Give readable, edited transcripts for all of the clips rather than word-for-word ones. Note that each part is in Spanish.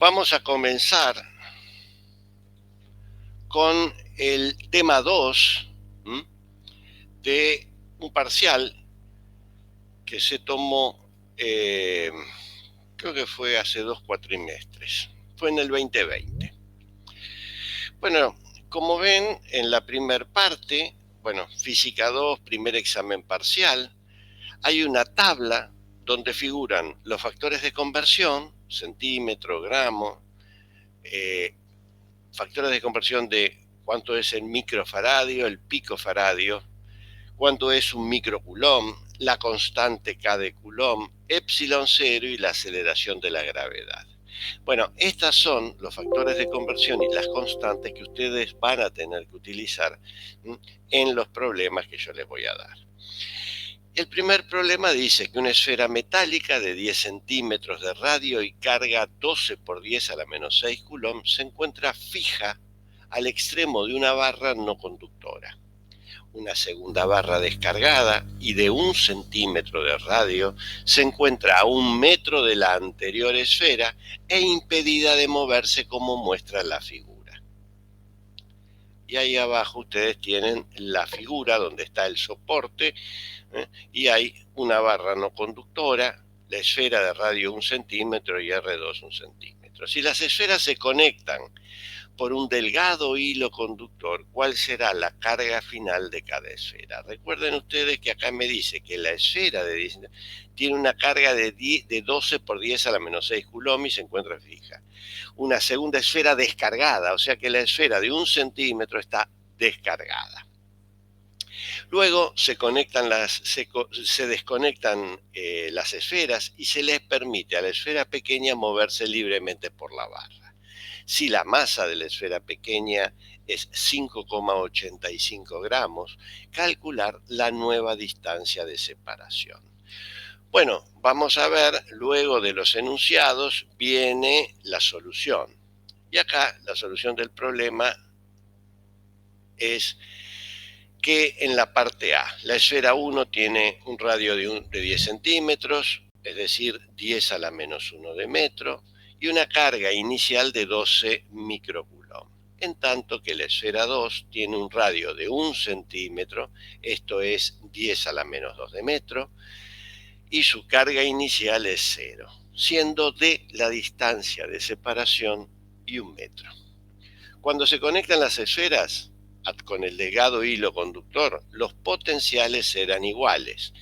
Vamos a comenzar con el tema 2 de un parcial que se tomó, creo que fue hace 2 cuatrimestres, fue en el 2020. Bueno, como ven, en la primer parte, Física 2, primer examen parcial, hay una tabla donde figuran los factores de conversión, centímetro, gramo, factores de conversión de cuánto es el microfaradio, el picofaradio, cuánto es un microcoulomb, la constante K de Coulomb, epsilon cero y la aceleración de la gravedad. Bueno, estos son los factores de conversión y las constantes que ustedes van a tener que utilizar en los problemas que yo les voy a dar. El primer problema dice que una esfera metálica de 10 centímetros de radio y carga 12 por 10 a la menos 6 coulomb se encuentra fija al extremo de una barra no conductora. Una segunda barra descargada y de 1 centímetro de radio se encuentra a 1 metro de la anterior esfera e impedida de moverse como muestra la figura. Y ahí abajo ustedes tienen la figura donde está el soporte, y hay una barra no conductora, la esfera de radio 1 centímetro y R2 1 centímetro. Si las esferas se conectan por un delgado hilo conductor, ¿cuál será la carga final de cada esfera? Recuerden ustedes que acá me dice que la esfera de 10 tiene una carga de 12 por 10 a la menos 6 coulomb y se encuentra fija. Una segunda esfera descargada, o sea que la esfera de 1 centímetro está descargada. Luego se desconectan las esferas y se les permite a la esfera pequeña moverse libremente por la barra. Si la masa de la esfera pequeña es 5,85 gramos, calcular la nueva distancia de separación. Bueno, vamos a ver, luego de los enunciados viene la solución. Y acá la solución del problema es que en la parte A, la esfera 1 tiene un radio de 10 centímetros, es decir, 10 a la menos 1 de metro, y una carga inicial de 12 microcoulomb. En tanto que la esfera 2 tiene un radio de 1 centímetro, esto es 10 a la menos 2 de metro, y su carga inicial es 0, siendo d la distancia de separación y 1 metro. Cuando se conectan las esferas con el delgado hilo conductor, los potenciales serán iguales.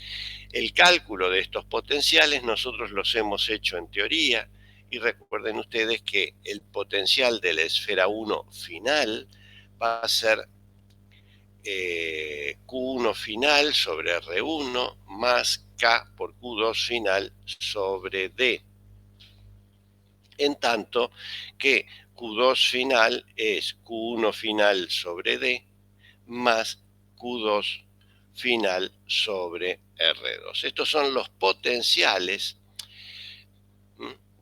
El cálculo de estos potenciales nosotros los hemos hecho en teoría, y recuerden ustedes que el potencial de la esfera 1 final va a ser Q1 final sobre R1 más K por Q2 final sobre D. En tanto que Q2 final es Q1 final sobre D más Q2 final sobre R2. Estos son los potenciales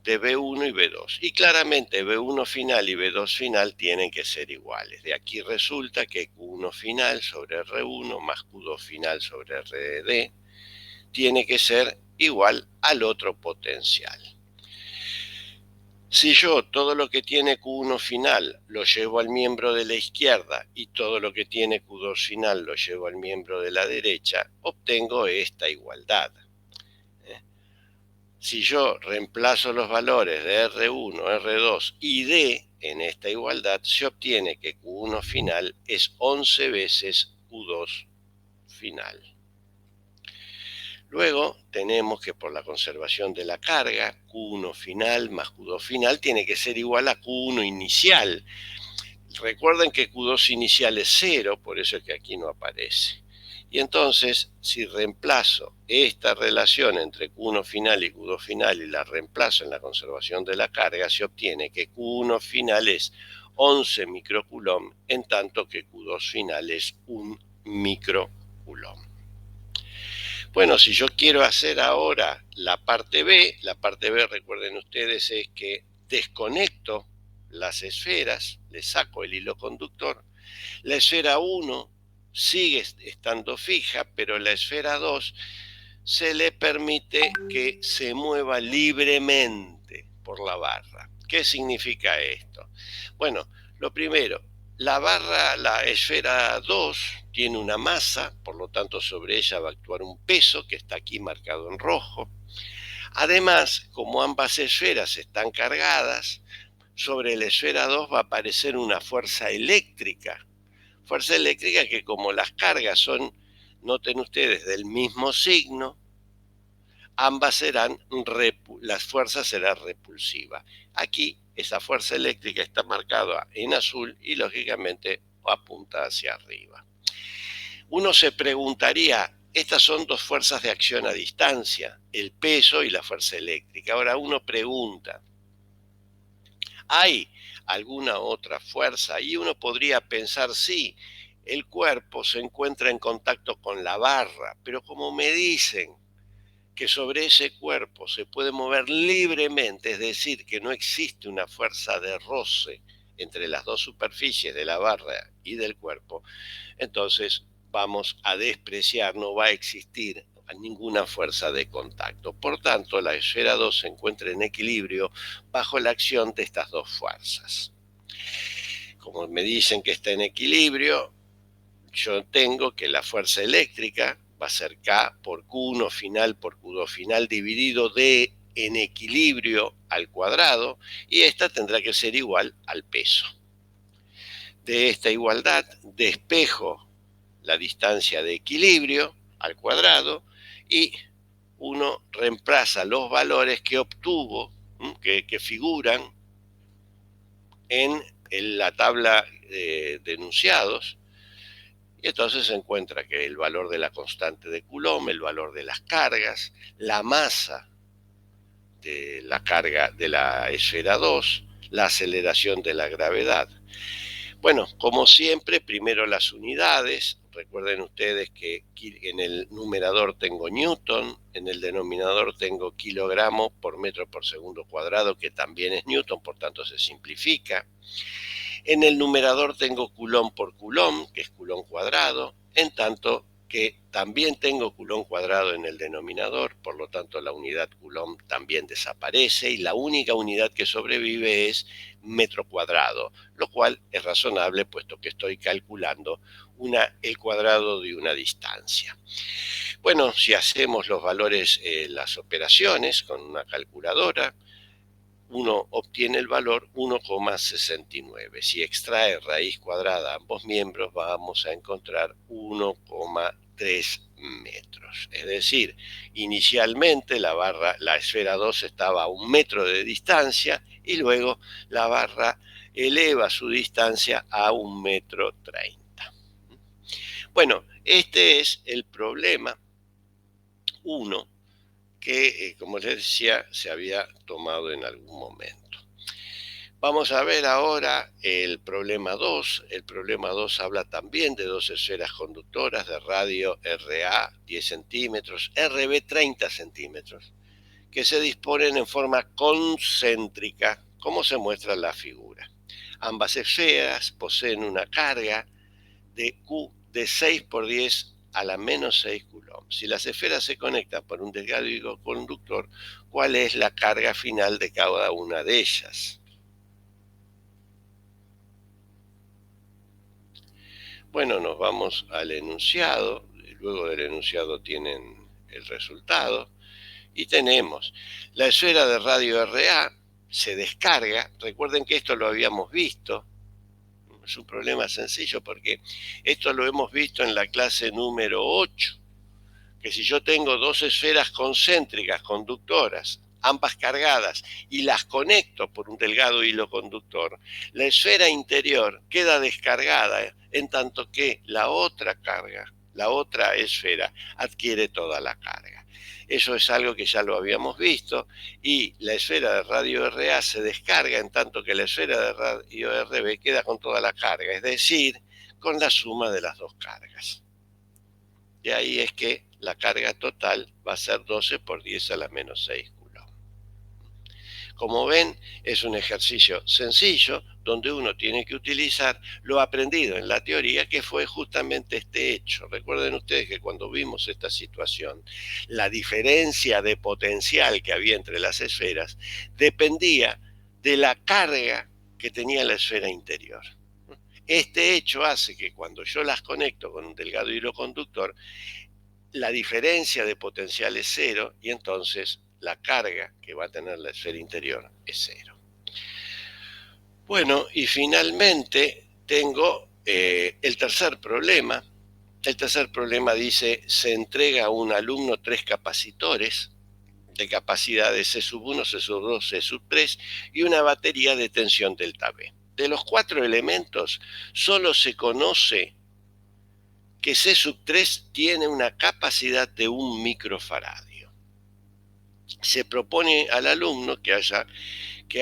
de B1 y B2. Y claramente B1 final y B2 final tienen que ser iguales. De aquí resulta que Q1 final sobre R1 más Q2 final sobre RD tiene que ser igual al otro potencial. Si yo todo lo que tiene Q1 final lo llevo al miembro de la izquierda y todo lo que tiene Q2 final lo llevo al miembro de la derecha, obtengo esta igualdad. Si yo reemplazo los valores de R1, R2 y D en esta igualdad, se obtiene que Q1 final es 11 veces Q2 final. Luego tenemos que por la conservación de la carga, Q1 final más Q2 final tiene que ser igual a Q1 inicial. Recuerden que Q2 inicial es 0, por eso es que aquí no aparece. Y entonces, si reemplazo esta relación entre Q1 final y Q2 final y la reemplazo en la conservación de la carga, se obtiene que Q1 final es 11 microcoulomb, en tanto que Q2 final es 1 microcoulomb. Bueno, si yo quiero hacer ahora la parte B recuerden ustedes es que desconecto las esferas, le saco el hilo conductor, la esfera 1 sigue estando fija, pero la esfera 2 se le permite que se mueva libremente por la barra. ¿Qué significa esto? Bueno, lo primero, la esfera 2 tiene una masa, por lo tanto sobre ella va a actuar un peso que está aquí marcado en rojo. Además, como ambas esferas están cargadas, sobre la esfera 2 va a aparecer una fuerza eléctrica que como las cargas son, noten ustedes, del mismo signo, las fuerzas serán repulsivas. Aquí esa fuerza eléctrica está marcada en azul y lógicamente apunta hacia arriba. Uno se preguntaría, estas son dos fuerzas de acción a distancia, el peso y la fuerza eléctrica. Ahora uno pregunta, ¿hay alguna otra fuerza? Y uno podría pensar, sí, el cuerpo se encuentra en contacto con la barra, pero como me dicen que sobre ese cuerpo se puede mover libremente, es decir, que no existe una fuerza de roce entre las dos superficies de la barra y del cuerpo, entonces vamos a despreciar, no va a existir ninguna fuerza de contacto. Por tanto, la esfera 2 se encuentra en equilibrio bajo la acción de estas dos fuerzas. Como me dicen que está en equilibrio, yo tengo que la fuerza eléctrica va a ser K por Q1 final por Q2 final dividido D en equilibrio al cuadrado, y esta tendrá que ser igual al peso. De esta igualdad despejo la distancia de equilibrio al cuadrado y uno reemplaza los valores que obtuvo, que figuran en la tabla de enunciados. Y entonces se encuentra que el valor de la constante de Coulomb, el valor de las cargas, la masa de la carga de la esfera 2, la aceleración de la gravedad. Bueno, como siempre, primero las unidades. Recuerden ustedes que en el numerador tengo newton, en el denominador tengo kilogramo por metro por segundo cuadrado, que también es newton, por tanto se simplifica. En el numerador tengo Coulomb por Coulomb, que es Coulomb cuadrado, en tanto que también tengo Coulomb cuadrado en el denominador, por lo tanto la unidad Coulomb también desaparece y la única unidad que sobrevive es metro cuadrado, lo cual es razonable puesto que estoy calculando el cuadrado de una distancia. Bueno, si hacemos los valores, las operaciones con una calculadora, uno obtiene el valor 1,69. Si extrae raíz cuadrada a ambos miembros, vamos a encontrar 1,3 metros. Es decir, inicialmente la esfera 2 estaba a 1 metro de distancia y luego la barra eleva su distancia a 1,30 metros. Bueno, este es el problema 1 que, como les decía, se había tomado en algún momento. Vamos a ver ahora el problema 2. El problema 2 habla también de dos esferas conductoras de radio RA 10 centímetros, RB 30 centímetros, que se disponen en forma concéntrica, como se muestra en la figura. Ambas esferas poseen una carga de Q de 6 por 10 a la menos 6 Coulomb. Si las esferas se conectan por un delgado hilo conductor, ¿cuál es la carga final de cada una de ellas? Bueno, nos vamos al enunciado, luego del enunciado tienen el resultado, y tenemos la esfera de radio RA se descarga. Recuerden que esto lo habíamos visto, es un problema sencillo porque esto lo hemos visto en la clase número 8, que si yo tengo dos esferas concéntricas conductoras, ambas cargadas, y las conecto por un delgado hilo conductor, la esfera interior queda descargada, en tanto que la otra esfera adquiere toda la carga. Eso es algo que ya lo habíamos visto, y la esfera de radio RA se descarga en tanto que la esfera de radio RB queda con toda la carga, es decir, con la suma de las dos cargas. De ahí es que la carga total va a ser 12 por 10 a la menos 6 Coulomb. Como ven, es un ejercicio sencillo donde uno tiene que utilizar lo aprendido en la teoría, que fue justamente este hecho. Recuerden ustedes que cuando vimos esta situación, la diferencia de potencial que había entre las esferas dependía de la carga que tenía la esfera interior. Este hecho hace que cuando yo las conecto con un delgado hilo conductor, la diferencia de potencial es cero y entonces la carga que va a tener la esfera interior es cero. Bueno, y finalmente tengo el tercer problema. El tercer problema dice, se entrega a un alumno 3 capacitores de capacidades C1, C2, C3 y una batería de tensión delta V. De los 4 elementos, solo se conoce que C3 tiene una capacidad de 1 microfaradio. Se propone al alumno que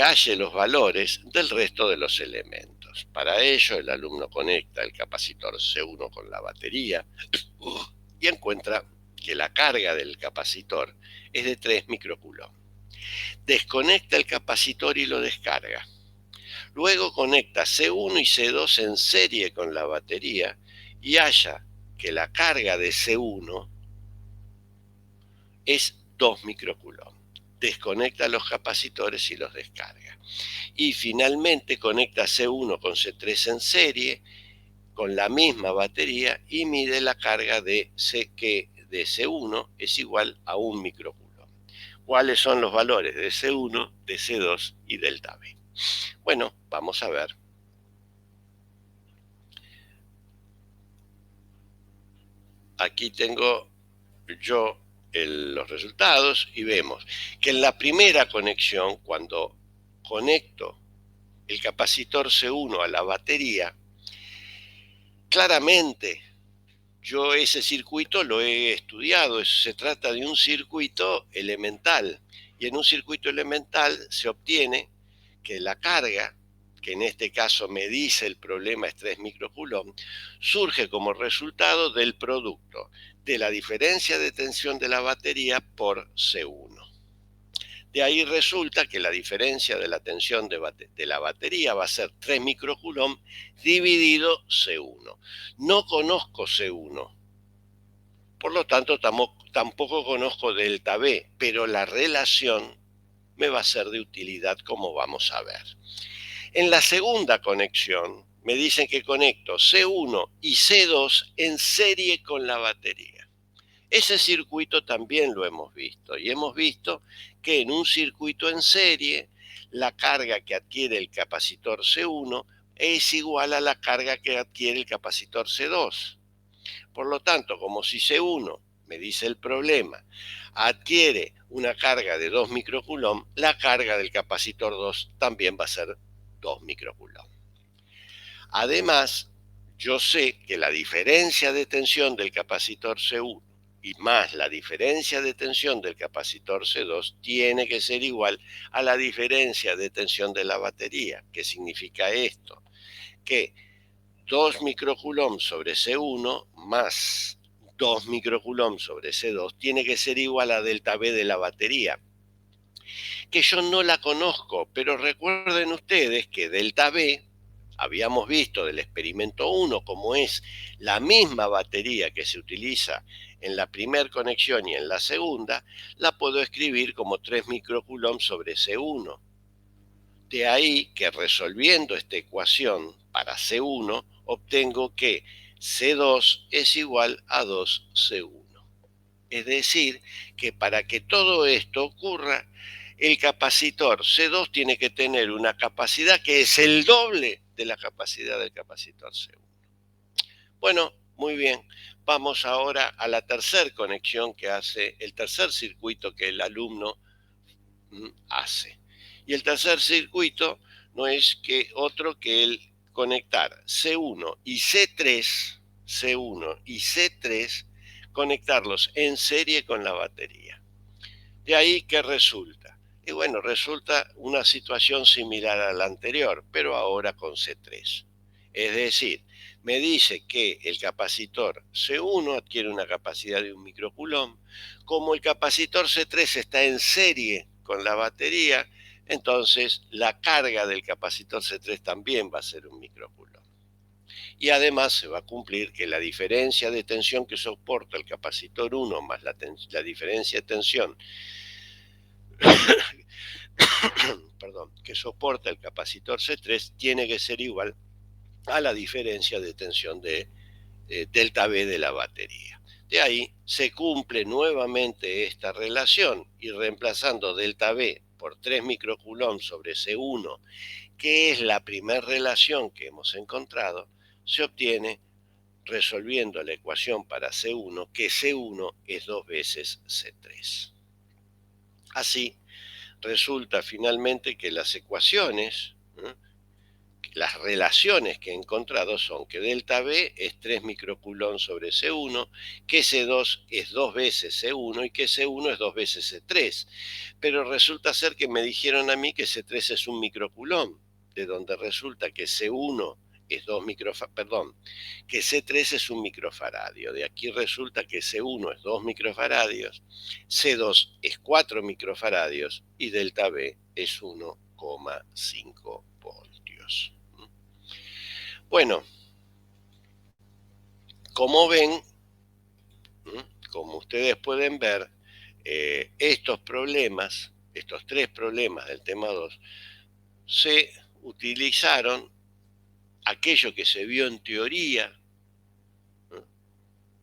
halle los valores del resto de los elementos. Para ello, el alumno conecta el capacitor C1 con la batería y encuentra que la carga del capacitor es de 3 microcoulomb. Desconecta el capacitor y lo descarga. Luego conecta C1 y C2 en serie con la batería y halla que la carga de C1 es 2 microcoulomb. Desconecta los capacitores y los descarga. Y finalmente conecta C1 con C3 en serie con la misma batería y mide la carga de C1 es igual a 1 microcoulomb. ¿Cuáles son los valores de C1, de C2 y delta V? Bueno, vamos a ver. Aquí tengo yo los resultados y vemos que en la primera conexión, cuando conecto el capacitor C1 a la batería, claramente yo ese circuito lo he estudiado, se trata de un circuito elemental y en un circuito elemental se obtiene que la carga, que en este caso me dice el problema es 3 microcoulomb, surge como resultado del producto de la diferencia de tensión de la batería por C1. De ahí resulta que la diferencia de la tensión de la batería va a ser 3 microcoulomb dividido C1. No conozco C1, por lo tanto tampoco conozco delta V, pero la relación me va a ser de utilidad como vamos a ver. En la segunda conexión me dicen que conecto C1 y C2 en serie con la batería. Ese circuito también lo hemos visto y hemos visto que en un circuito en serie la carga que adquiere el capacitor C1 es igual a la carga que adquiere el capacitor C2. Por lo tanto, como si C1, me dice el problema, adquiere una carga de 2 microcoulomb, la carga del capacitor 2 también va a ser 2 microcoulomb. Además, yo sé que la diferencia de tensión del capacitor C1 y más la diferencia de tensión del capacitor C2 tiene que ser igual a la diferencia de tensión de la batería. ¿Qué significa esto? Que 2 microcoulomb sobre C1 más 2 microcoulomb sobre C2 tiene que ser igual a delta V de la batería, que yo no la conozco, pero recuerden ustedes que delta V, habíamos visto del experimento 1 como es la misma batería que se utiliza en la primera conexión y en la segunda, la puedo escribir como 3 microcoulomb sobre C1. De ahí que resolviendo esta ecuación para C1, obtengo que C2 es igual a 2C1. Es decir, que para que todo esto ocurra, el capacitor C2 tiene que tener una capacidad que es el doble de la capacidad del capacitor C1. Bueno, muy bien. Vamos ahora a la tercera conexión que hace, el tercer circuito que el alumno hace. Y el tercer circuito no es que otro que el conectar C1 y C3, conectarlos en serie con la batería. De ahí que resulta. Y bueno, resulta una situación similar a la anterior, pero ahora con C3. Es decir, me dice que el capacitor C1 adquiere una capacidad de 1 microcoulomb. Como el capacitor C3 está en serie con la batería, entonces la carga del capacitor C3 también va a ser 1 microcoulomb. Y además se va a cumplir que la diferencia de tensión que soporta el capacitor 1 más la diferencia de tensión perdón, que soporta el capacitor C3 tiene que ser igual a la diferencia de tensión de delta V de la batería. De ahí se cumple nuevamente esta relación y reemplazando delta V por 3 microcoulombs sobre C1, que es la primera relación que hemos encontrado, se obtiene resolviendo la ecuación para C1, que C1 es 2 veces C3. Así, resulta finalmente que las ecuaciones, las relaciones que he encontrado son que delta V es 3 microcoulombs sobre C1, que C2 es 2 veces C1 y que C1 es 2 veces C3. Pero resulta ser que me dijeron a mí que C3 es un microcoulomb, de donde resulta que C1 es 2 microfarados, que C3 es un microfaradio. De aquí resulta que C1 es 2 microfaradios, C2 es 4 microfaradios y delta V es 1,5 voltios. Bueno, como ven, como ustedes pueden ver, estos problemas, estos tres problemas del tema 2, se utilizaron aquello que se vio en teoría,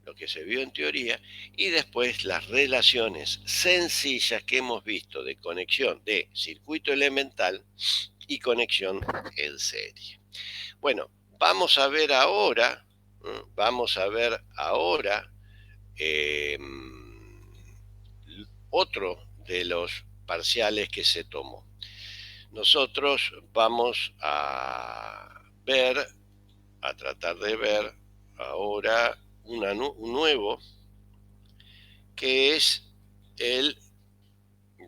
lo que se vio en teoría, y después las relaciones sencillas que hemos visto de conexión de circuito elemental y conexión en serie. Bueno, vamos a ver ahora, eh, otro de los parciales que se tomó. Nosotros vamos a tratar de ver ahora un nuevo, que es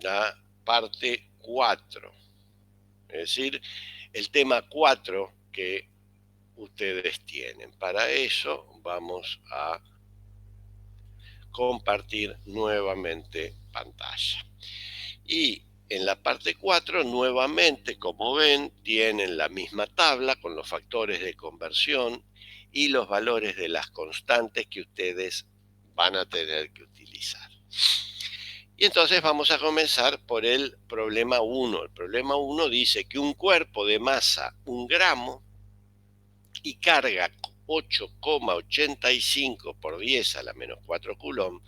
la parte 4, es decir, el tema 4 que ustedes tienen. Para eso vamos a compartir nuevamente pantalla. Y en la parte 4, nuevamente, como ven, tienen la misma tabla con los factores de conversión y los valores de las constantes que ustedes van a tener que utilizar. Y entonces vamos a comenzar por el problema 1. El problema 1 dice que un cuerpo de masa 1 gramo y carga 8,85 por 10 a la menos 4 coulomb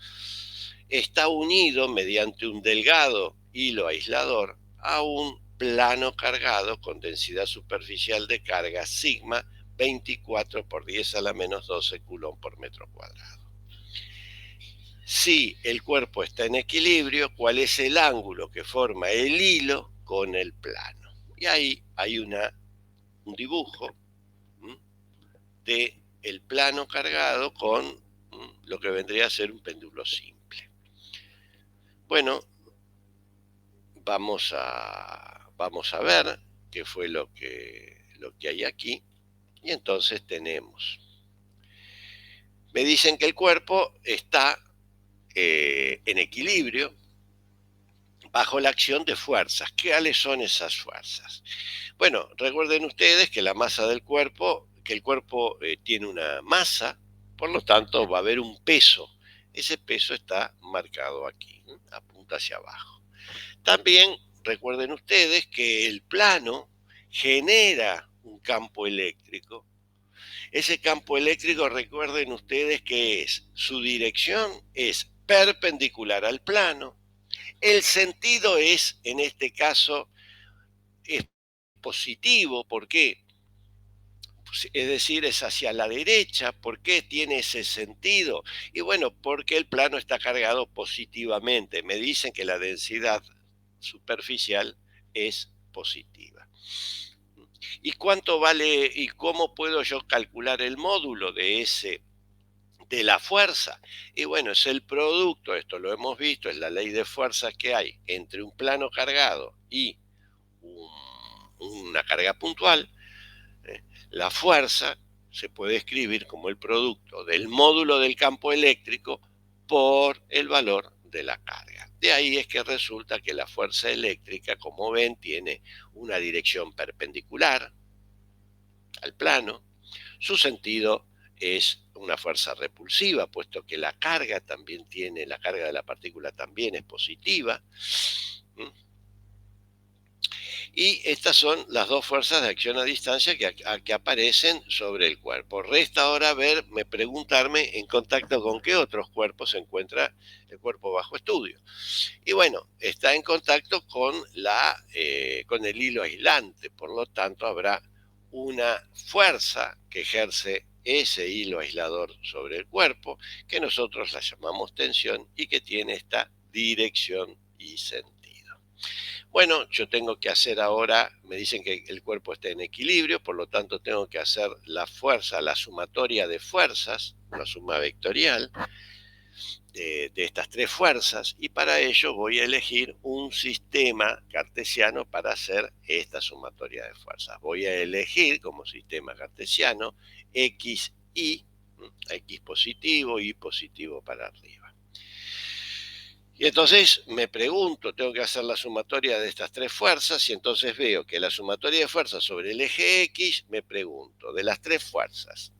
está unido mediante un delgado hilo aislador a un plano cargado con densidad superficial de carga sigma 24 por 10 a la menos 12 coulomb por metro cuadrado. Si el cuerpo está en equilibrio, ¿cuál es el ángulo que forma el hilo con el plano? Y ahí hay un dibujo de el plano cargado con lo que vendría a ser un péndulo simple. Bueno, vamos a ver qué fue lo que hay aquí. Y entonces tenemos, me dicen que el cuerpo está en equilibrio bajo la acción de fuerzas. ¿Cuáles son esas fuerzas? Bueno, recuerden ustedes que la masa del cuerpo, que el cuerpo tiene una masa, por lo tanto va a haber un peso. Ese peso está marcado aquí, apunta hacia abajo. También recuerden ustedes que el plano genera un campo eléctrico. Ese campo eléctrico, recuerden ustedes que su dirección es perpendicular al plano. El sentido es, en este caso, es positivo. ¿Por qué? Es decir, es hacia la derecha. ¿Por qué tiene ese sentido? Y bueno, porque el plano está cargado positivamente. Me dicen que la densidad superficial es positiva. ¿Y cuánto vale y cómo puedo yo calcular el módulo de la fuerza? Y bueno, es el producto, esto lo hemos visto, es la ley de fuerzas que hay entre un plano cargado y una carga puntual. La fuerza se puede escribir como el producto del módulo del campo eléctrico por el valor de la carga. De ahí es que resulta que la fuerza eléctrica, como ven, tiene una dirección perpendicular al plano. Su sentido es una fuerza repulsiva, puesto que la carga de la partícula también es positiva. Y estas son las dos fuerzas de acción a distancia que aparecen sobre el cuerpo. Resta ahora preguntarme en contacto con qué otros cuerpos se encuentra el cuerpo bajo estudio. Y bueno, está en contacto con el hilo aislante, por lo tanto habrá una fuerza que ejerce ese hilo aislador sobre el cuerpo, que nosotros la llamamos tensión y que tiene esta dirección y sentido. Bueno, yo tengo que hacer ahora, me dicen que el cuerpo está en equilibrio, por lo tanto tengo que hacer la fuerza, la sumatoria de fuerzas, una suma vectorial de estas tres fuerzas, y para ello voy a elegir un sistema cartesiano para hacer esta sumatoria de fuerzas. Voy a elegir como sistema cartesiano x, y, x positivo, y positivo para arriba. Y entonces me pregunto, tengo que hacer la sumatoria de estas tres fuerzas, y entonces veo que la sumatoria de fuerzas sobre el eje X, me pregunto, de las tres fuerzas,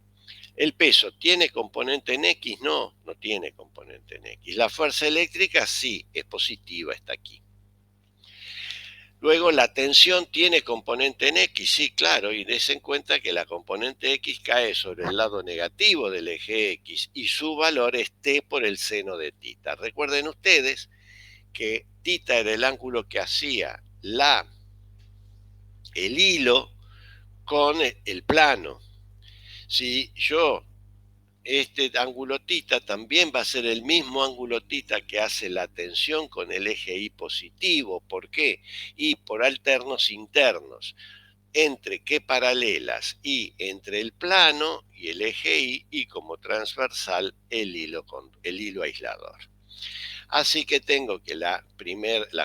¿el peso tiene componente en X? No, no tiene componente en X. La fuerza eléctrica sí, es positiva, está aquí. Luego, la tensión tiene componente en X, sí, claro, y des en cuenta que la componente X cae sobre el lado negativo del eje X y su valor es T por el seno de tita. Recuerden ustedes que tita era el ángulo que hacía el hilo con el plano. Si yo, este ángulo tita también va a ser el mismo ángulo tita que hace la tensión con el eje Y positivo. ¿Por qué? Y por alternos internos, entre qué paralelas, y entre el plano y el eje y como transversal el hilo aislador. Así que tengo que la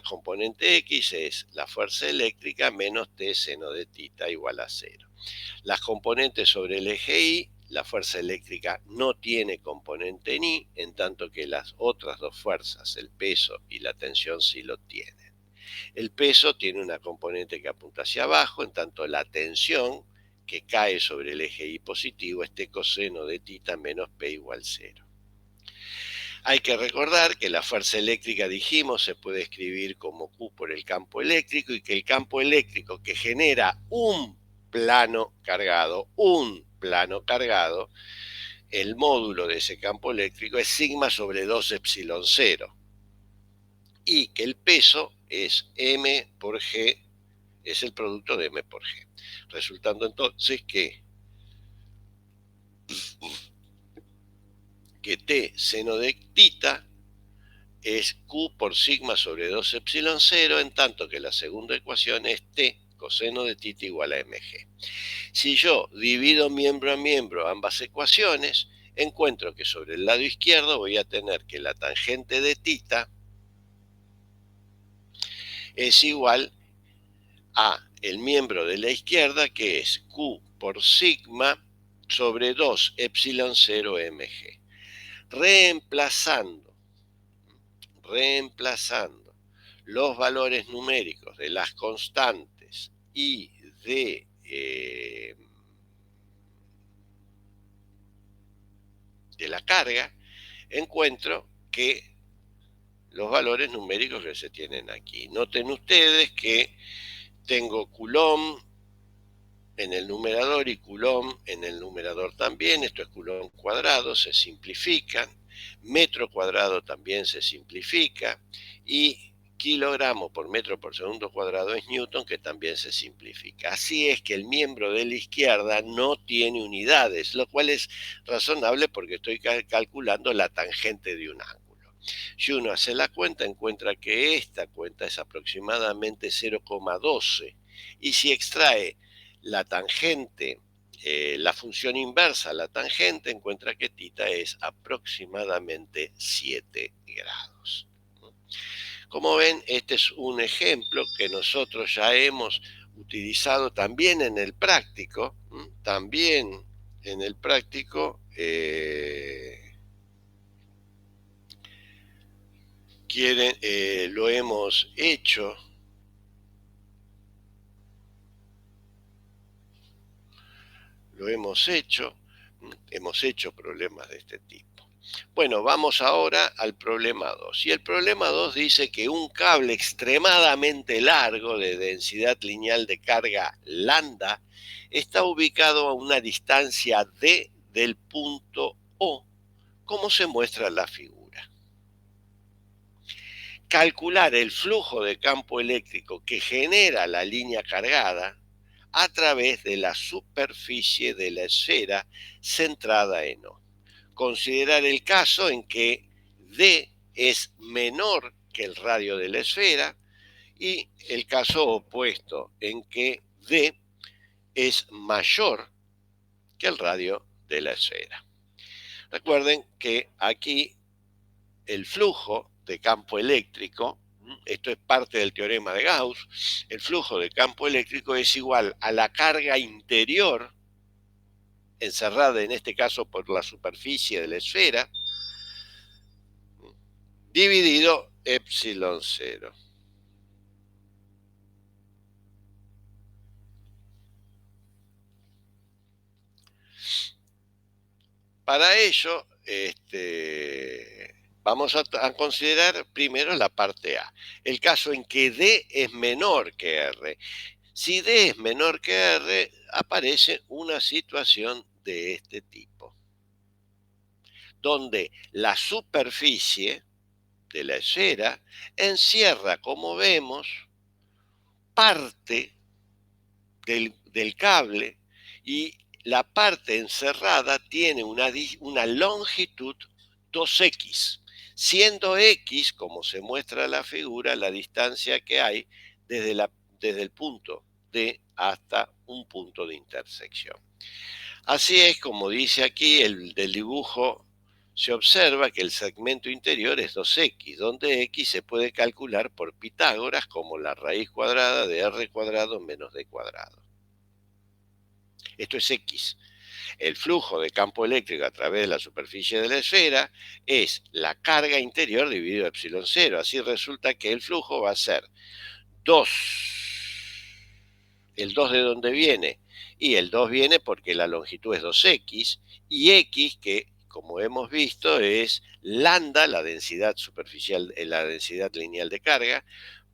componente X es la fuerza eléctrica menos T seno de tita igual a 0. Las componentes sobre el eje Y, la fuerza eléctrica no tiene componente en Y, en tanto que las otras dos fuerzas, el peso y la tensión, sí lo tienen. El peso tiene una componente que apunta hacia abajo, en tanto la tensión que cae sobre el eje Y positivo es T coseno de tita menos P igual 0. Hay que recordar que la fuerza eléctrica, dijimos, se puede escribir como Q por el campo eléctrico, y que el campo eléctrico que genera un plano cargado, el módulo de ese campo eléctrico es sigma sobre 2 epsilon 0, y que el peso es m por g, es el producto de m por g, resultando entonces que T seno de tita es Q por sigma sobre 2 epsilon 0, en tanto que la segunda ecuación es T coseno de tita igual a mg. Si yo divido miembro a miembro ambas ecuaciones, encuentro que sobre el lado izquierdo voy a tener que la tangente de tita es igual a el miembro de la izquierda, que es Q por sigma sobre 2 epsilon 0 mg. Reemplazando los valores numéricos de las constantes y de la carga, encuentro que los valores numéricos que se tienen aquí. Noten ustedes que tengo Coulomb en el numerador y Coulomb en el numerador también. Esto es Coulomb cuadrado, se simplifican. Metro cuadrado también se simplifica. Y kilogramo por metro por segundo cuadrado es Newton, que también se simplifica. Así es que el miembro de la izquierda no tiene unidades, lo cual es razonable porque estoy calculando la tangente de un ángulo. Si uno hace la cuenta, encuentra que esta cuenta es aproximadamente 0,12. Y si extrae la tangente, la función inversa a la tangente, encuentra que tita es aproximadamente 7 grados. Como ven, este es un ejemplo que nosotros ya hemos utilizado también en el práctico, también en el práctico lo hemos hecho. Hemos hecho problemas de este tipo. Bueno, vamos ahora al problema 2. Y el problema 2 dice que un cable extremadamente largo de densidad lineal de carga lambda está ubicado a una distancia d del punto O, como se muestra en la figura. Calcular el flujo de campo eléctrico que genera la línea cargada a través de la superficie de la esfera centrada en O. Considerar el caso en que D es menor que el radio de la esfera y el caso opuesto en que D es mayor que el radio de la esfera. Recuerden que aquí el flujo de campo eléctrico, esto es parte del teorema de Gauss, el flujo de campo eléctrico es igual a la carga interior, encerrada en este caso por la superficie de la esfera, dividido epsilon 0. Para ello, vamos a considerar primero la parte A, el caso en que D es menor que R. Si D es menor que R, aparece una situación de este tipo, donde la superficie de la esfera encierra, como vemos, parte del cable y la parte encerrada tiene una longitud 2x, siendo x, como se muestra en la figura, la distancia que hay desde el punto D hasta un punto de intersección. Así es como dice aquí del dibujo, se observa que el segmento interior es 2x, donde x se puede calcular por Pitágoras como la raíz cuadrada de r cuadrado menos d cuadrado. Esto es x. El flujo de campo eléctrico a través de la superficie de la esfera es la carga interior dividido epsilon 0. Así resulta que el flujo va a ser 2. ¿El 2 de dónde viene? Y el 2 viene porque la longitud es 2x y x, que como hemos visto es lambda, la densidad superficial, la densidad lineal de carga,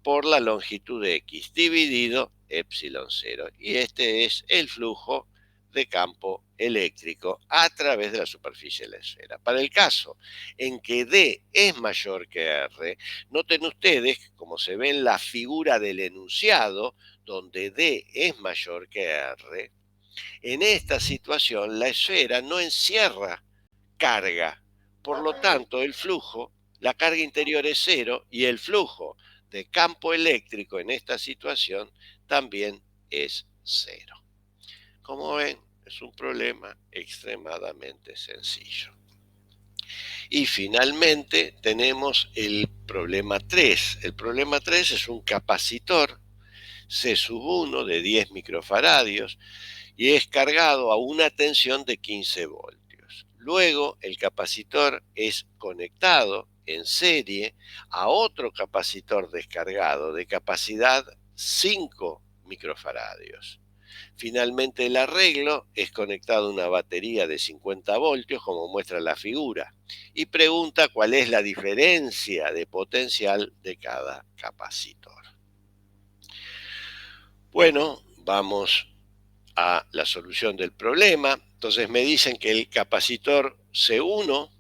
por la longitud de x dividido epsilon 0. Y este es el flujo de campo eléctrico a través de la superficie de la esfera. Para el caso en que D es mayor que R, noten ustedes, como se ve en la figura del enunciado, donde D es mayor que R, en esta situación la esfera no encierra carga. Por lo tanto, el flujo, la carga interior es cero y el flujo de campo eléctrico en esta situación también es cero. Como ven, es un problema extremadamente sencillo. Y finalmente tenemos el problema 3. El problema 3 es un capacitor C1 de 10 microfaradios y es cargado a una tensión de 15 voltios. Luego el capacitor es conectado en serie a otro capacitor descargado de capacidad 5 microfaradios. Finalmente el arreglo es conectado a una batería de 50 voltios, como muestra la figura, y pregunta cuál es la diferencia de potencial de cada capacitor. Bueno, vamos a la solución del problema. Entonces me dicen que el capacitor C1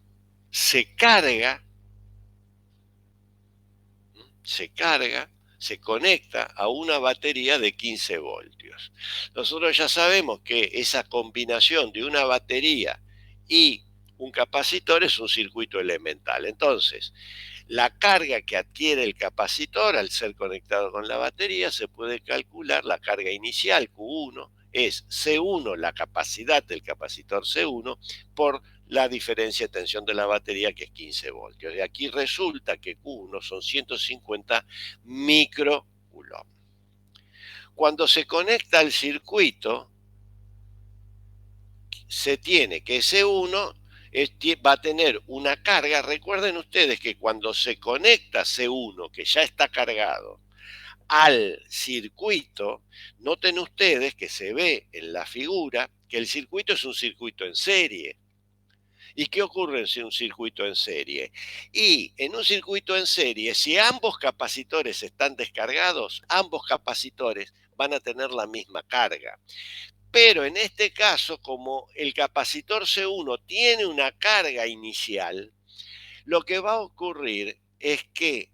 se carga, se conecta a una batería de 15 voltios. Nosotros ya sabemos que esa combinación de una batería y un capacitor es un circuito elemental. Entonces, la carga que adquiere el capacitor al ser conectado con la batería se puede calcular, la carga inicial Q1 es C1, la capacidad del capacitor C1, por la diferencia de tensión de la batería, que es 15 voltios. De aquí resulta que Q1 son 150 microcoulomb. Cuando se conecta al circuito, se tiene que C1 va a tener una carga. Recuerden ustedes que cuando se conecta C1, que ya está cargado, al circuito, noten ustedes que se ve en la figura que el circuito es un circuito en serie. ¿Y qué ocurre en un circuito en serie? Y en un circuito en serie, si ambos capacitores están descargados, ambos capacitores van a tener la misma carga. Pero en este caso, como el capacitor C1 tiene una carga inicial, lo que va a ocurrir es que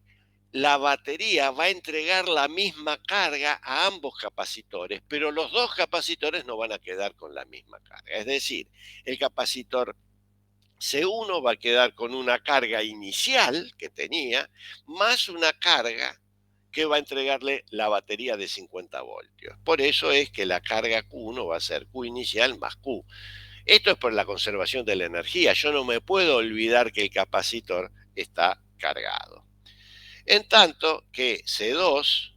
la batería va a entregar la misma carga a ambos capacitores, pero los dos capacitores no van a quedar con la misma carga. Es decir, el capacitor C1 va a quedar con una carga inicial que tenía, más una carga que va a entregarle la batería de 50 voltios. Por eso es que la carga Q1 va a ser Q inicial más Q. Esto es por la conservación de la energía. Yo no me puedo olvidar que el capacitor está cargado. En tanto que C2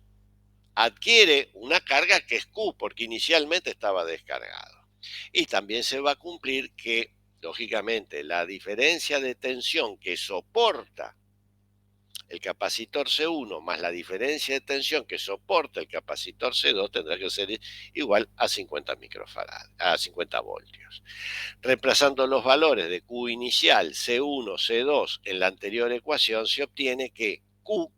adquiere una carga que es Q, porque inicialmente estaba descargado. Y también se va a cumplir que, lógicamente, la diferencia de tensión que soporta el capacitor C1 más la diferencia de tensión que soporta el capacitor C2 tendrá que ser igual a 50 microfarads, a 50 voltios. Reemplazando los valores de Q inicial, C1, C2 en la anterior ecuación, se obtiene que Q,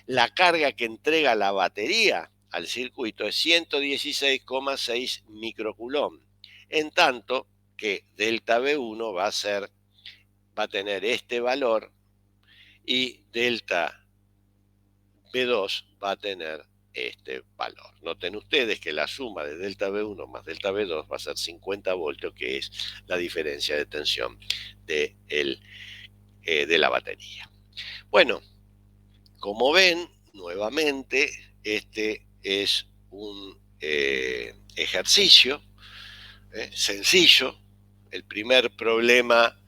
la carga que entrega la batería al circuito, es 116,6 microcoulomb. En tanto que delta V1 va a tener este valor y delta V2 va a tener este valor. Noten ustedes que la suma de delta V1 más delta V2 va a ser 50 voltios, que es la diferencia de tensión de la batería. Bueno, como ven, nuevamente, este es un ejercicio sencillo. El primer problema,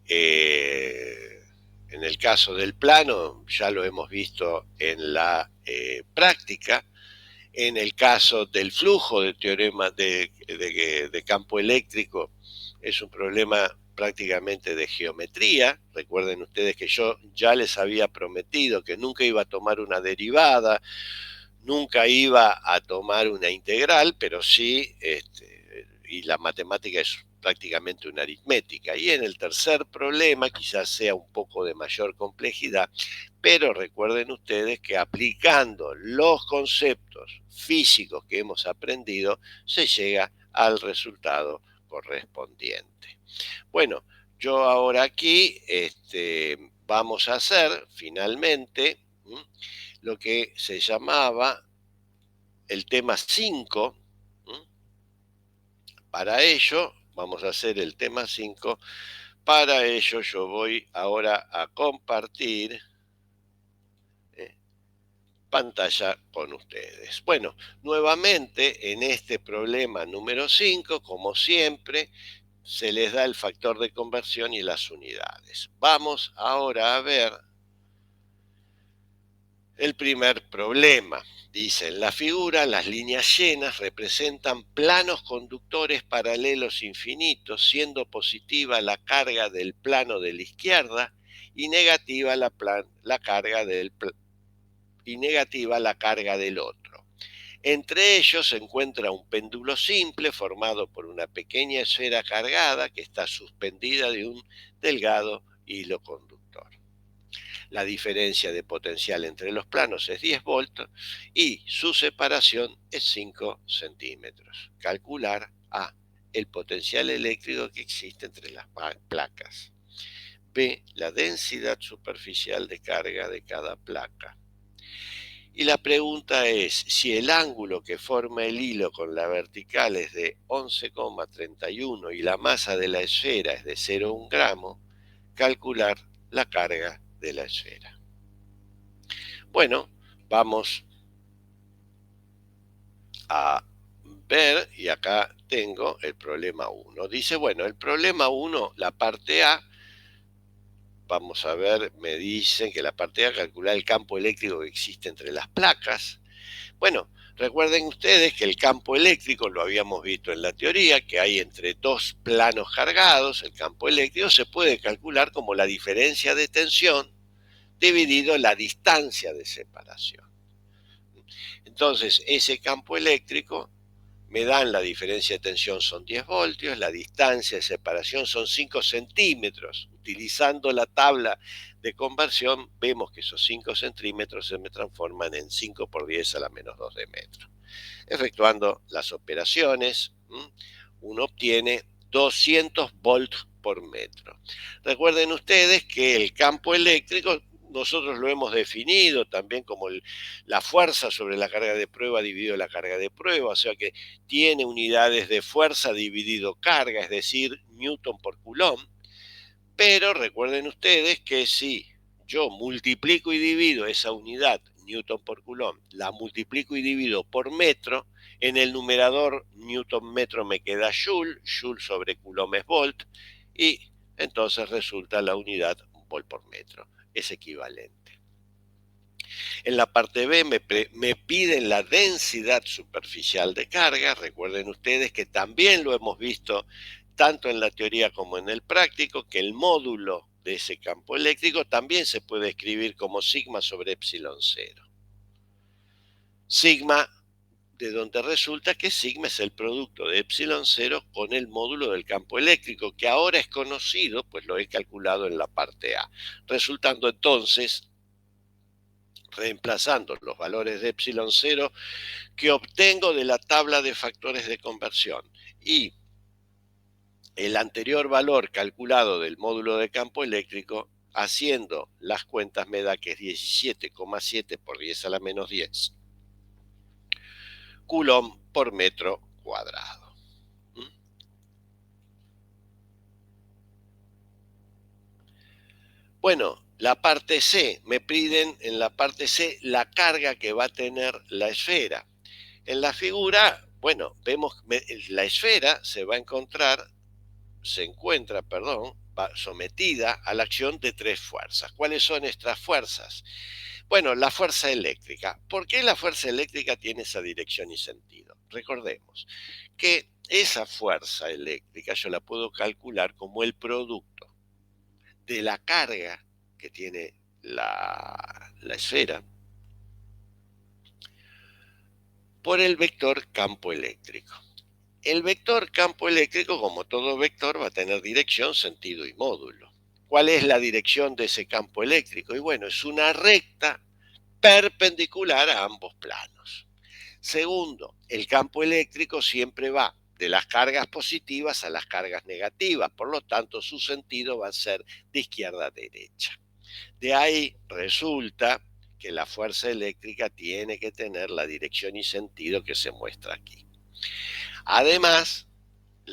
en el caso del plano, ya lo hemos visto en la práctica. En el caso del flujo de teorema de campo eléctrico, es un problema prácticamente de geometría. Recuerden ustedes que yo ya les había prometido que nunca iba a tomar una derivada, nunca iba a tomar una integral, pero sí, y la matemática es prácticamente una aritmética. Y en el tercer problema quizás sea un poco de mayor complejidad, pero recuerden ustedes que aplicando los conceptos físicos que hemos aprendido, se llega al resultado correspondiente. Bueno, yo ahora aquí vamos a hacer finalmente lo que se llamaba el tema 5. Para ello, vamos a hacer el tema 5. Para ello yo voy ahora a compartir pantalla con ustedes. Bueno, nuevamente en este problema número 5, como siempre, se les da el factor de conversión y las unidades. Vamos ahora a ver el primer problema. Dice, en la figura, las líneas llenas representan planos conductores paralelos infinitos, siendo positiva la carga del plano de la izquierda y negativa la carga del otro. Entre ellos se encuentra un péndulo simple formado por una pequeña esfera cargada que está suspendida de un delgado hilo conductor. La diferencia de potencial entre los planos es 10 voltios y su separación es 5 centímetros. Calcular A, el potencial eléctrico que existe entre las placas. B, la densidad superficial de carga de cada placa. Y la pregunta es, si el ángulo que forma el hilo con la vertical es de 11,31 y la masa de la esfera es de 0,1 gramo, calcular la carga de la esfera. Bueno, vamos a ver, y acá tengo el problema 1. Dice, bueno, el problema 1, la parte A, vamos a ver, me dicen que la parte A calcula el campo eléctrico que existe entre las placas. Bueno, recuerden ustedes que el campo eléctrico, lo habíamos visto en la teoría, que hay entre dos planos cargados, el campo eléctrico se puede calcular como la diferencia de tensión dividido la distancia de separación. Entonces, ese campo eléctrico me dan la diferencia de tensión son 10 voltios, la distancia de separación son 5 centímetros. Utilizando la tabla de conversión, vemos que esos 5 centímetros se me transforman en 5 por 10 a la menos 2 de metro. Efectuando las operaciones, uno obtiene 200 volts por metro. Recuerden ustedes que el campo eléctrico nosotros lo hemos definido también como la fuerza sobre la carga de prueba dividido la carga de prueba, o sea que tiene unidades de fuerza dividido carga, es decir, newton por coulomb. Pero recuerden ustedes que si yo multiplico y divido esa unidad, newton por coulomb, la multiplico y divido por metro, en el numerador newton metro me queda joule, joule sobre coulomb es volt, y entonces resulta la unidad volt por metro. Es equivalente. En la parte B me piden la densidad superficial de carga. Recuerden ustedes que también lo hemos visto tanto en la teoría como en el práctico, que el módulo de ese campo eléctrico también se puede escribir como sigma sobre epsilon cero. Sigma, de donde resulta que sigma es el producto de epsilon cero con el módulo del campo eléctrico, que ahora es conocido, pues lo he calculado en la parte A, resultando entonces, reemplazando los valores de epsilon cero que obtengo de la tabla de factores de conversión y el anterior valor calculado del módulo de campo eléctrico, haciendo las cuentas me da que es 17,7 por 10 a la menos 10 coulomb por metro cuadrado. Bueno, la parte C, me piden en la parte C la carga que va a tener la esfera. En la figura, bueno, vemos la esfera se encuentra, sometida a la acción de tres fuerzas. ¿Cuáles son estas fuerzas? Bueno, la fuerza eléctrica. ¿Por qué la fuerza eléctrica tiene esa dirección y sentido? Recordemos que esa fuerza eléctrica yo la puedo calcular como el producto de la carga que tiene la esfera por el vector campo eléctrico. El vector campo eléctrico, como todo vector, va a tener dirección, sentido y módulo. ¿Cuál es la dirección de ese campo eléctrico? Y bueno, es una recta perpendicular a ambos planos. Segundo, el campo eléctrico siempre va de las cargas positivas a las cargas negativas, por lo tanto su sentido va a ser de izquierda a derecha. De ahí resulta que la fuerza eléctrica tiene que tener la dirección y sentido que se muestra aquí. Además,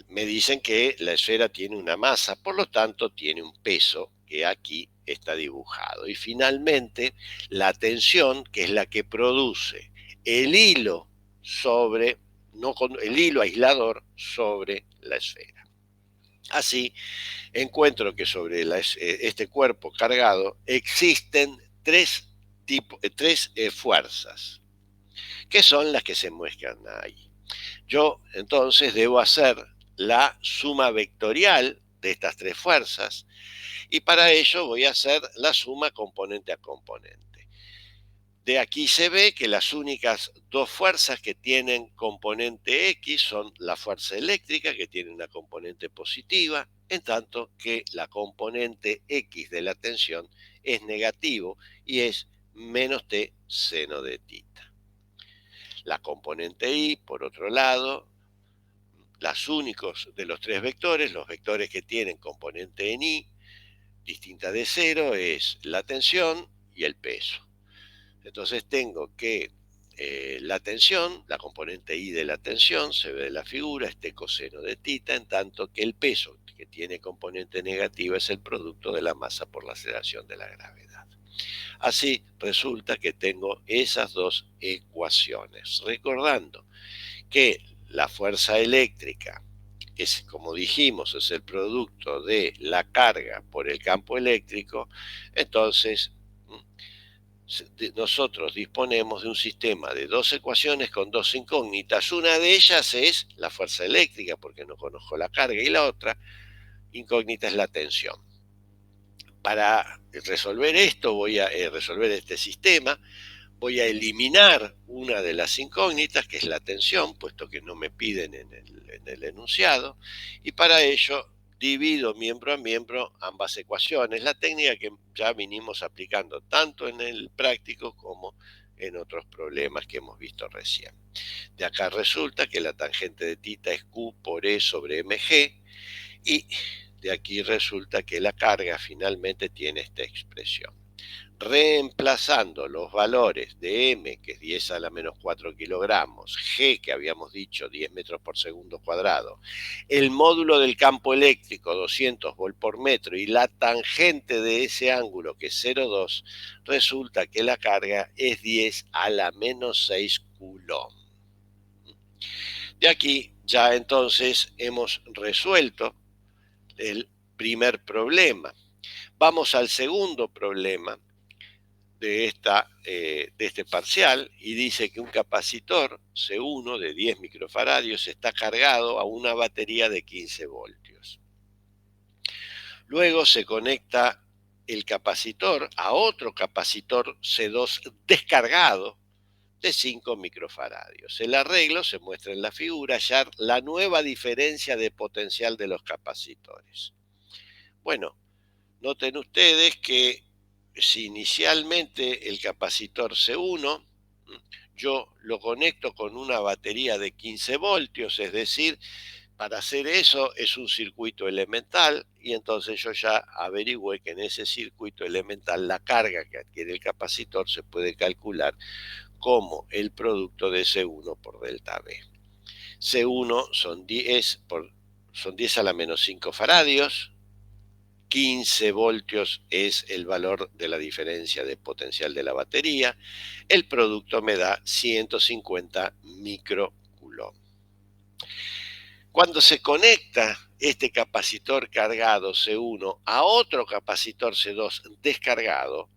me dicen que la esfera tiene una masa, por lo tanto tiene un peso que aquí está dibujado. Y finalmente, la tensión, que es la que produce el hilo sobre, no con, el hilo aislador sobre la esfera. Así, encuentro que sobre este cuerpo cargado existen tres fuerzas, que son las que se muestran ahí. Yo entonces debo hacer la suma vectorial de estas tres fuerzas y para ello voy a hacer la suma componente a componente. De aquí se ve que las únicas dos fuerzas que tienen componente X son la fuerza eléctrica, que tiene una componente positiva, en tanto que la componente X de la tensión es negativo y es menos T seno de tita. La componente Y, por otro lado, los únicos de los tres vectores, los vectores que tienen componente en Y, distinta de cero, es la tensión y el peso. Entonces tengo que la tensión, la componente I de la tensión, se ve de la figura, este coseno de tita, en tanto que el peso, que tiene componente negativa, es el producto de la masa por la aceleración de la gravedad. Así resulta que tengo esas dos ecuaciones. Recordando que la fuerza eléctrica, es, como dijimos, es el producto de la carga por el campo eléctrico, entonces nosotros disponemos de un sistema de dos ecuaciones con dos incógnitas. Una de ellas es la fuerza eléctrica, porque no conozco la carga, y la otra incógnita es la tensión. Para resolver esto, resolver este sistema, voy a eliminar una de las incógnitas, que es la tensión, puesto que no me piden en el enunciado, y para ello divido miembro a miembro ambas ecuaciones, la técnica que ya vinimos aplicando tanto en el práctico como en otros problemas que hemos visto recién. De acá resulta que la tangente de θ es Q por E sobre mg, y de aquí resulta que la carga finalmente tiene esta expresión. Reemplazando los valores de m, que es 10 a la menos 4 kilogramos, g, que habíamos dicho 10 metros por segundo cuadrado, el módulo del campo eléctrico 200 volt por metro y la tangente de ese ángulo, que es 0,2, resulta que la carga es 10 a la menos 6 coulomb. De aquí ya entonces hemos resuelto el primer problema. Vamos al segundo problema de este parcial, y dice que un capacitor C1 de 10 microfaradios está cargado a una batería de 15 voltios. Luego se conecta el capacitor a otro capacitor C2 descargado de 5 microfaradios. El arreglo se muestra en la figura, hallar la nueva diferencia de potencial de los capacitores. Bueno, noten ustedes que si inicialmente el capacitor C1 yo lo conecto con una batería de 15 voltios, es decir, para hacer eso es un circuito elemental, y entonces yo ya averigüé que en ese circuito elemental la carga que adquiere el capacitor se puede calcular como el producto de C1 por delta B. C1 son 10 a la menos 5 faradios, 15 voltios es el valor de la diferencia de potencial de la batería, el producto me da 150 microcoulomb. Cuando se conecta este capacitor cargado C1 a otro capacitor C2 descargado,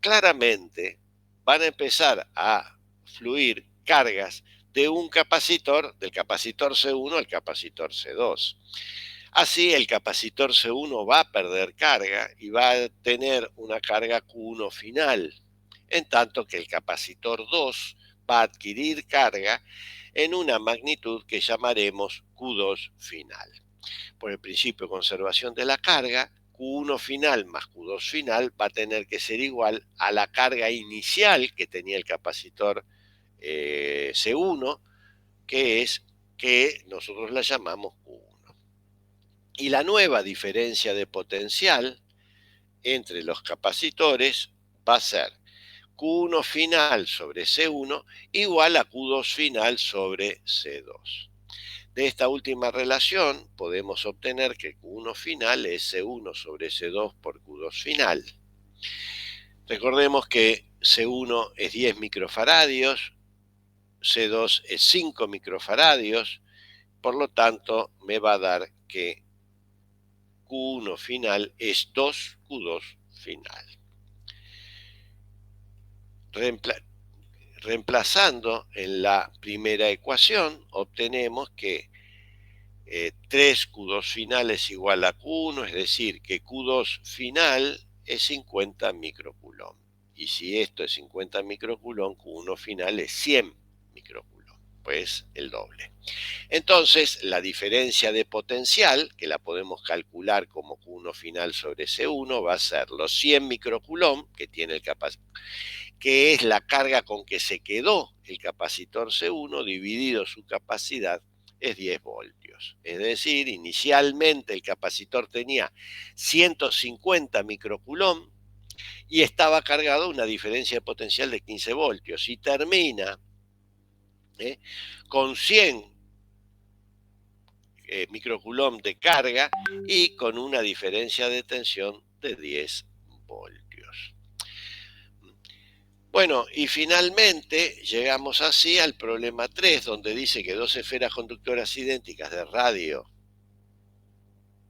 claramente van a empezar a fluir cargas de un capacitor, del capacitor C1 al capacitor C2. Así el capacitor C1 va a perder carga y va a tener una carga Q1 final, en tanto que el capacitor 2 va a adquirir carga en una magnitud que llamaremos Q2 final. Por el principio de conservación de la carga, Q1 final más Q2 final va a tener que ser igual a la carga inicial que tenía el capacitor C1, que nosotros la llamamos Q1. Y la nueva diferencia de potencial entre los capacitores va a ser Q1 final sobre C1 igual a Q2 final sobre C2. De esta última relación podemos obtener que Q1 final es C1 sobre C2 por Q2 final. Recordemos que C1 es 10 microfaradios, C2 es 5 microfaradios, por lo tanto me va a dar que Q1 final es 2 Q2 final. Reemplazando en la primera ecuación, obtenemos que 3 Q2 final es igual a Q1, es decir, que Q2 final es 50 microcoulomb. Y si esto es 50 microcoulomb, Q1 final es 100 microcoulomb, pues el doble. Entonces, la diferencia de potencial, que la podemos calcular como Q1 final sobre C1, va a ser los 100 microcoulomb que tiene el capacitor, que es la carga con que se quedó el capacitor C1, dividido su capacidad, es 10 voltios. Es decir, inicialmente el capacitor tenía 150 microcoulomb y estaba cargado a una diferencia de potencial de 15 voltios, y termina con 100 microcoulomb de carga y con una diferencia de tensión de 10 voltios. Bueno, y finalmente llegamos así al problema 3, donde dice que dos esferas conductoras idénticas de radio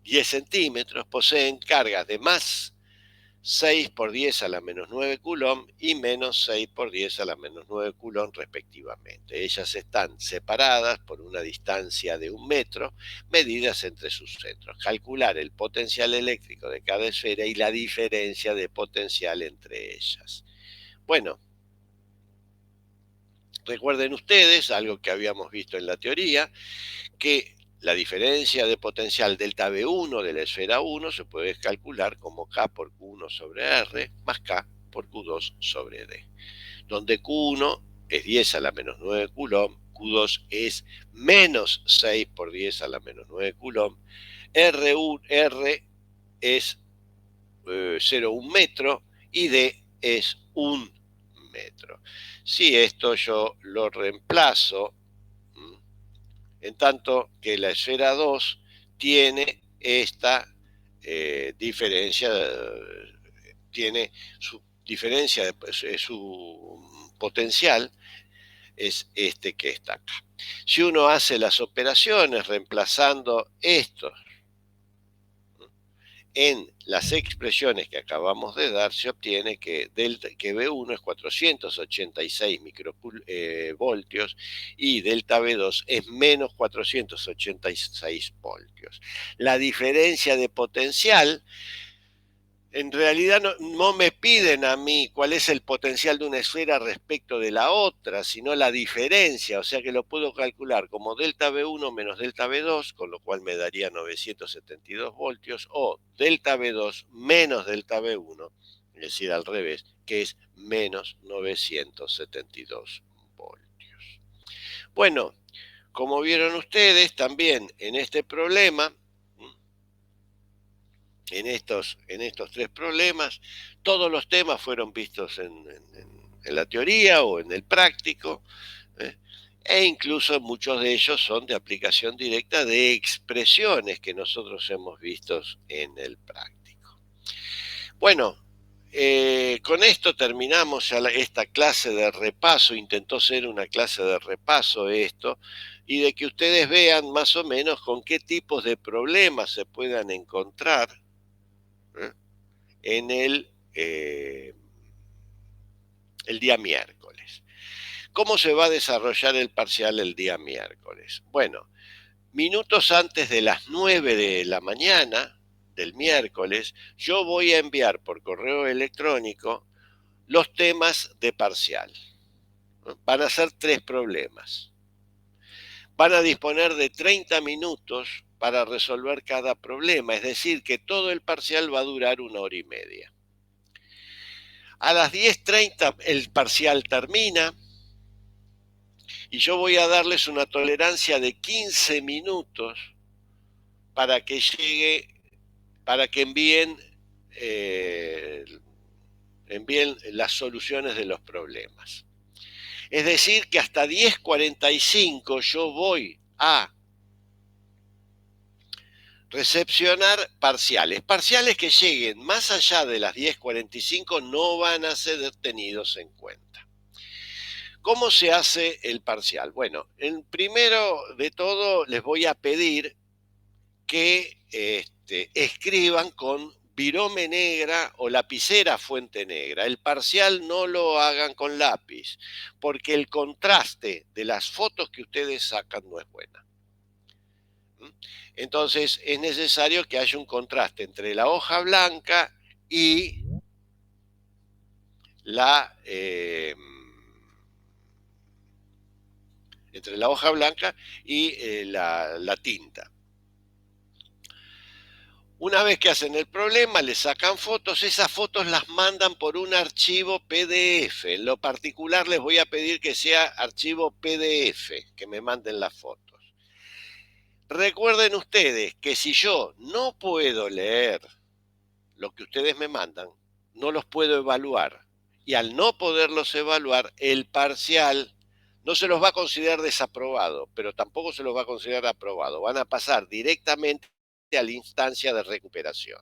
10 centímetros poseen cargas de más 6 por 10 a la menos 9 coulomb y menos 6 por 10 a la menos 9 coulomb respectivamente. Ellas están separadas por una distancia de 1 metro, medidas entre sus centros. Calcular el potencial eléctrico de cada esfera y la diferencia de potencial entre ellas. Bueno, Recuerden ustedes, algo que habíamos visto en la teoría, que la diferencia de potencial delta V1 de la esfera 1 se puede calcular como K por Q1 sobre R más K por Q2 sobre D, donde Q1 es 10 a la menos 9 Coulomb, Q2 es menos 6 por 10 a la menos 9 Coulomb, R es 0,1 metro y D es 1 metro. Si esto yo lo reemplazo, en tanto que la esfera 2 tiene esta diferencia, tiene su diferencia, su potencial es este que está acá. Si uno hace las operaciones reemplazando estos en las expresiones que acabamos de dar, se obtiene que V1 es 486 microvoltios y delta V2 es menos 486 voltios. La diferencia de potencial, en realidad no me piden a mí cuál es el potencial de una esfera respecto de la otra, sino la diferencia, o sea que lo puedo calcular como delta V1 menos delta V2, con lo cual me daría 972 voltios, o delta V2 menos delta V1, es decir, al revés, que es menos 972 voltios. Bueno, como vieron ustedes, también en este problema, en estos tres problemas, todos los temas fueron vistos en la teoría o en el práctico, ¿eh? E incluso muchos de ellos son de aplicación directa de expresiones que nosotros hemos visto en el práctico. Bueno, con esto terminamos ya esta clase de repaso. Intentó ser una clase de repaso esto, y de que ustedes vean más o menos con qué tipos de problemas se puedan encontrar en el día miércoles. ¿Cómo se va a desarrollar el parcial el día miércoles? Bueno, minutos antes de las 9 de la mañana del miércoles, yo voy a enviar por correo electrónico los temas de parcial. Van a ser 3 problemas. Van a disponer de 30 minutos para resolver cada problema, es decir, que todo el parcial va a durar 1 hora y media. A las 10:30 el parcial termina y yo voy a darles una tolerancia de 15 minutos para que envíen las soluciones de los problemas. Es decir, que hasta 10:45 yo voy a recepcionar parciales que lleguen más allá de las 10:45 no van a ser tenidos en cuenta. ¿Cómo se hace el parcial? Bueno, primero de todo les voy a pedir que escriban con virome negra o lapicera fuente negra. El parcial no lo hagan con lápiz, porque el contraste de las fotos que ustedes sacan no es buena. Entonces es necesario que haya un contraste entre la hoja blanca y la tinta. Una vez que hacen el problema, le sacan fotos, esas fotos las mandan por un archivo PDF. En lo particular les voy a pedir que sea archivo PDF, que me manden las fotos. Recuerden ustedes que si yo no puedo leer lo que ustedes me mandan, no los puedo evaluar. Y al no poderlos evaluar, el parcial no se los va a considerar desaprobado, pero tampoco se los va a considerar aprobado. Van a pasar directamente a la instancia de recuperación.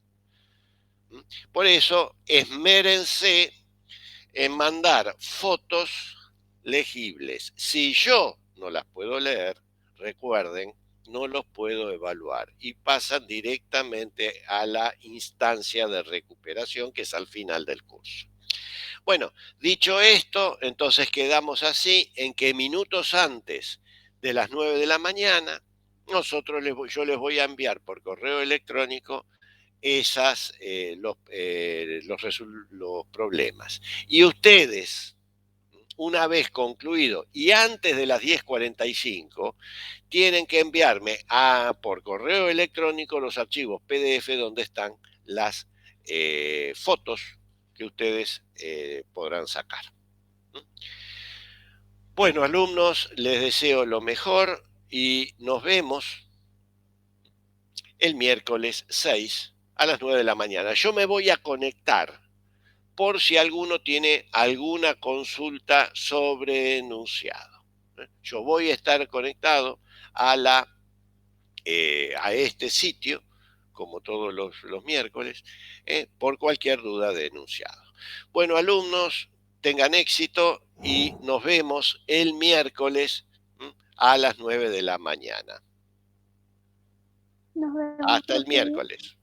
Por eso, esmérense en mandar fotos legibles. Si yo no las puedo leer, recuerden, no los puedo evaluar y pasan directamente a la instancia de recuperación, que es al final del curso. Bueno, dicho esto, entonces quedamos así en que minutos antes de las 9 de la mañana, yo les voy a enviar por correo electrónico los problemas. Y ustedes una vez concluido y antes de las 10:45, tienen que enviarme por correo electrónico los archivos PDF donde están las fotos que ustedes podrán sacar. Bueno, alumnos, les deseo lo mejor y nos vemos el miércoles 6 a las 9 de la mañana. Yo me voy a conectar por si alguno tiene alguna consulta sobre enunciado. Yo voy a estar conectado a este sitio, como todos los miércoles, por cualquier duda de enunciado. Bueno, alumnos, tengan éxito y nos vemos el miércoles a las 9 de la mañana. Nos vemos, Hasta el profe. miércoles.